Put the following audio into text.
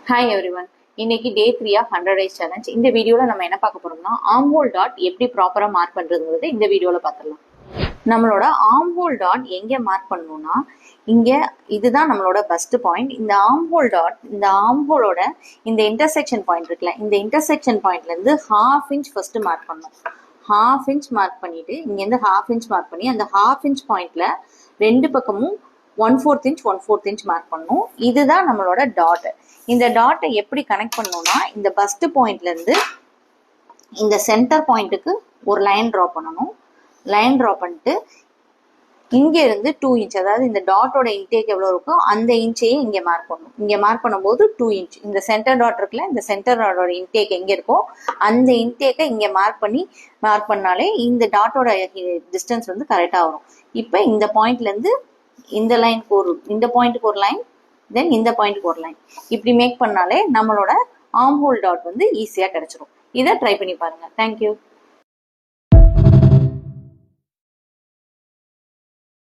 Hi everyone. இன்னைக்கு டே 3 of 100 days challenge. இந்த வீடியோவில் நம்ம என்ன பார்க்க போறோம்னா ஆர்ம் ஹோல் டாட் எப்படி ப்ராப்பராக மார்க் பண்ணுறதுங்கிறது இந்த வீடியோவில் பார்த்துடலாம். நம்மளோட ஆர்ம் ஹோல் டாட் எங்கே மார்க் பண்ணணும்னா இங்கே இதுதான் நம்மளோட பஸ்ட் பாயிண்ட். இந்த ஆர்ம் ஹோல் டாட் இந்த ஆர்ம் ஹோலோட இந்த இன்டர்செக்ஷன் பாயிண்ட் இருக்குல்ல, இந்த இன்டர்செக்ஷன் பாயிண்ட்லேருந்து 1/2 inch ஃபர்ஸ்ட் மார்க் பண்ணணும். 1/2 inch மார்க் பண்ணிட்டு இங்கேருந்து 1/2 inch மார்க் பண்ணி அந்த 1/2 inch பாயிண்ட்ல ரெண்டு பக்கமும் 1/4 inch 1/4 inch மார்க் பண்ணணும். இதுதான் நம்மளோட டாட். இந்த டாட்டை எப்படி கனெக்ட் பண்ணணும்னா இந்த பஸ்ட் பாயிண்ட்ல இருந்து இந்த சென்டர் பாயிண்ட்டுக்கு ஒரு லைன் ட்ரா பண்ணணும். லைன் ட்ரா பண்ணிட்டு இங்க இருந்து 2 inch, அதாவது இந்த டாட்டோட இன்டேக் எவ்வளவு இருக்கோ அந்த இன்ச்சையே இங்க மார்க் பண்ணணும். இங்க மார்க் பண்ணும்போது 2 inch, இந்த சென்டர் டாட் இருக்குல்ல, இந்த சென்டர் டாட்டோட இன்டேக் எங்க இருக்கோ அந்த இன்டேக்கை இங்க மார்க் பண்ணாலே இந்த டாட்டோட டிஸ்டன்ஸ் வந்து கரெக்டா வரும். இப்ப இந்த பாயிண்ட்ல இருந்து இந்த லைனுக்கு இந்த பாயிண்ட்டுக்கு ஒரு லைன், தென் இந்த பாயிண்ட்டுக்கு ஒரு லைன், இப்படி மேக் பண்ணாலே நம்மளோட ஆர்ம் ஹோல் டாட் வந்து ஈஸியா கிடைச்சிரும். இதை ட்ரை பண்ணி பாருங்க. தேங்க்யூ.